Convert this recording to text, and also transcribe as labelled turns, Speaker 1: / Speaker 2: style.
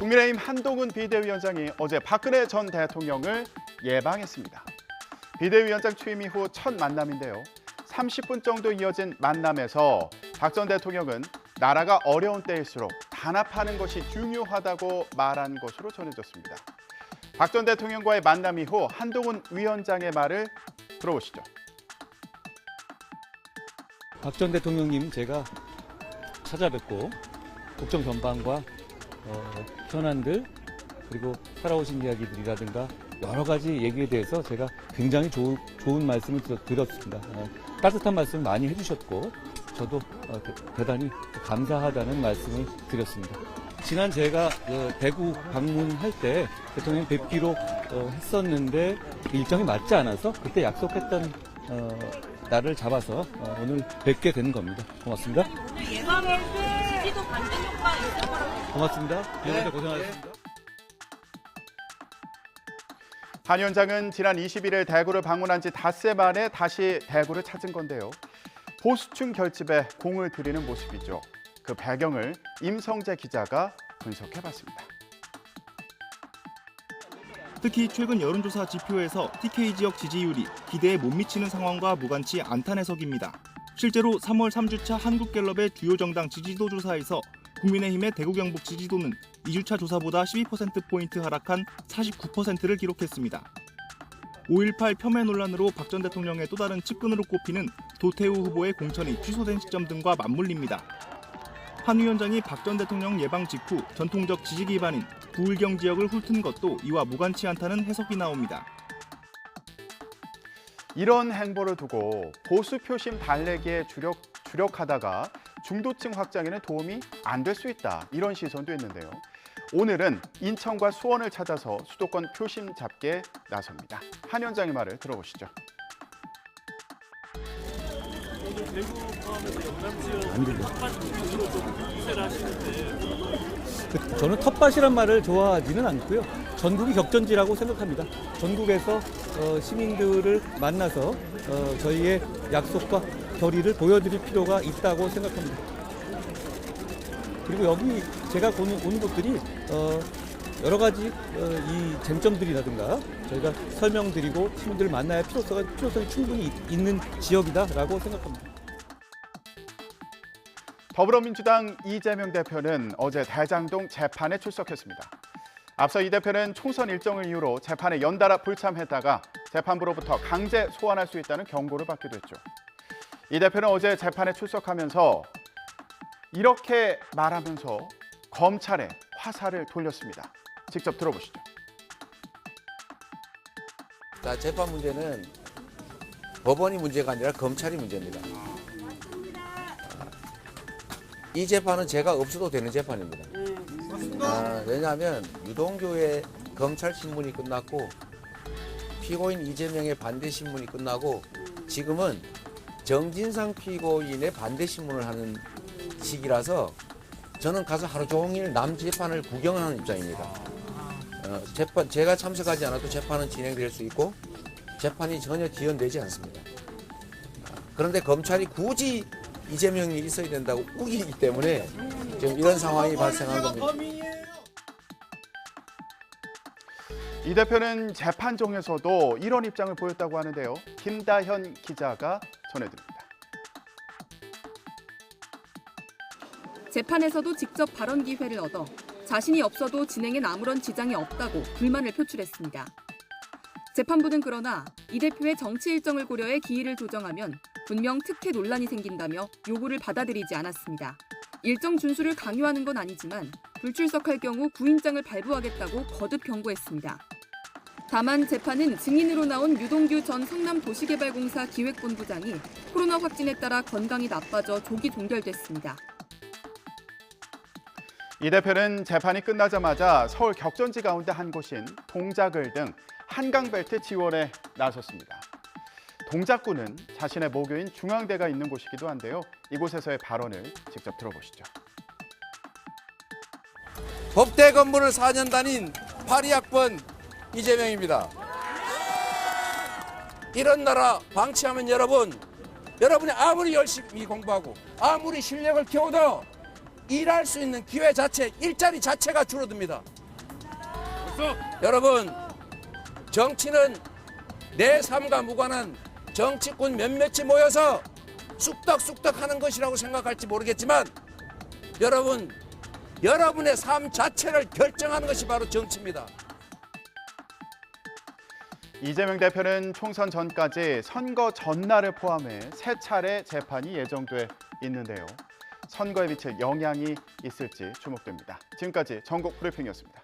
Speaker 1: 국민의힘 한동훈 비대위원장이 어제 박근혜 전 대통령을 예방했습니다. 비대위원장 취임 이후 첫 만남인데요. 30분 정도 이어진 만남에서 박 전 대통령은 나라가 어려운 때일수록 단합하는 것이 중요하다고 말한 것으로 전해졌습니다. 박 전 대통령과의 만남 이후 한동훈 위원장의 말을 들어보시죠.
Speaker 2: 박 전 대통령님 제가 찾아뵙고 국정 전반과 현안들 그리고 살아오신 이야기들이라든가 여러 가지 얘기에 대해서 제가 굉장히 좋은 말씀을 드렸습니다. 따뜻한 말씀을 많이 해주셨고 저도 대단히 감사하다는 말씀을 드렸습니다. 지난 제가 대구 방문할 때 대통령 뵙기로 했었는데 일정이 맞지 않아서 그때 약속했던 날을 잡아서 오늘 뵙게 된 겁니다. 고맙습니다.
Speaker 3: 오늘 예방에 지지도 반대 효과 있을 거라고.
Speaker 2: 고맙습니다. 네, 고생하셨습니다.
Speaker 1: 한 위원장은 지난 21일 대구를 방문한 지 닷새 만에 다시 대구를 찾은 건데요. 보수층 결집에 공을 들이는 모습이죠. 그 배경을 임성재 기자가 분석해봤습니다.
Speaker 4: 특히 최근 여론조사 지표에서 TK 지역 지지율이 기대에 못 미치는 상황과 무관치 않다는 해석입니다. 실제로 3월 3주차 한국갤럽의 주요 정당 지지도 조사에서 국민의힘의 대구 경북 지지도는 2주차 조사보다 12%포인트 하락한 49%를 기록했습니다. 5.18 폄훼 논란으로 박 전 대통령의 또 다른 측근으로 꼽히는 도태우 후보의 공천이 취소된 시점 등과 맞물립니다. 한 위원장이 박 전 대통령 예방 직후 전통적 지지 기반인 부울경 지역을 훑은 것도 이와 무관치 않다는 해석이 나옵니다.
Speaker 1: 이런 행보를 두고 보수 표심 달래기에 주력하다가 중도층 확장에는 도움이 안 될 수 있다. 이런 시선도 있는데요. 오늘은 인천과 수원을 찾아서 수도권 표심 잡기에 나섭니다. 한 위원장의 말을 들어보시죠.
Speaker 5: 오늘 대구 포함해서 영남 지역 텃밭 중심으로 좀 유세를 하시는데
Speaker 2: 저는 텃밭이란 말을 좋아하지는 않고요. 전국이 격전지라고 생각합니다. 전국에서 시민들을 만나서 저희의 약속과 결의를 보여드릴 필요가 있다고 생각합니다. 그리고 여기 제가 오는 곳들이 여러 가지 이 쟁점들이라든가 저희가 설명드리고 시민들을 만나야 할 필요성이 충분히 있는 지역이다라고 생각합니다.
Speaker 1: 더불어민주당 이재명 대표는 어제 대장동 재판에 출석했습니다. 앞서 이 대표는 총선 일정을 이유로 재판에 연달아 불참했다가 재판부로부터 강제 소환할 수 있다는 경고를 받기도 했죠. 이 대표는 어제 재판에 출석하면서 이렇게 말하면서 검찰에 화살을 돌렸습니다. 직접 들어보시죠.
Speaker 6: 자, 재판 문제는 법원이 문제가 아니라 검찰이 문제입니다. 이 재판은 제가 없어도 되는 재판입니다. 왜냐하면 유동규의 검찰 신문이 끝났고 피고인 이재명의 반대 신문이 끝나고 지금은 정진상 피고인의 반대 신문을 하는 시기라서 저는 가서 하루 종일 남 재판을 구경하는 입장입니다. 제가 참석하지 않아도 재판은 진행될 수 있고 재판이 전혀 지연되지 않습니다. 그런데 검찰이 굳이 이재명이 있어야 된다고 우기기 때문에 지금 이런 상황이 발생한 겁니다.
Speaker 1: 이 대표는 재판정에서도 이런 입장을 보였다고 하는데요. 김다현 기자가 전해드립니다.
Speaker 7: 재판에서도 직접 발언 기회를 얻어 자신이 없어도 진행엔 아무런 지장이 없다고 불만을 표출했습니다. 재판부는 그러나 이 대표의 정치 일정을 고려해 기일을 조정하면 분명 특혜 논란이 생긴다며 요구를 받아들이지 않았습니다. 일정 준수를 강요하는 건 아니지만 불출석할 경우 구인장을 발부하겠다고 거듭 경고했습니다. 다만 재판은 증인으로 나온 유동규 전 성남도시개발공사 기획본부장이 코로나 확진에 따라 건강이 나빠져 조기 종결됐습니다.
Speaker 1: 이 대표는 재판이 끝나자마자 서울 격전지 가운데 한 곳인 동작을 등 한강벨트 지원에 나섰습니다. 동작구는 자신의 모교인 중앙대가 있는 곳이기도 한데요. 이곳에서의 발언을 직접 들어보시죠.
Speaker 6: 법대 건물을 4년 다닌 82학번 이재명입니다. 이런 나라 방치하면 여러분이 아무리 열심히 공부하고 아무리 실력을 키워도 일할 수 있는 기회 자체, 일자리 자체가 줄어듭니다. 여러분, 정치는 내 삶과 무관한 정치꾼 몇몇이 모여서 쑥덕쑥덕 하는 것이라고 생각할지 모르겠지만 여러분, 여러분의 삶 자체를 결정하는 것이 바로 정치입니다.
Speaker 1: 이재명 대표는 총선 전까지 선거 전날을 포함해 3차례 재판이 예정돼 있는데요. 선거에 미칠 영향이 있을지 주목됩니다. 지금까지 전국 브리핑이었습니다.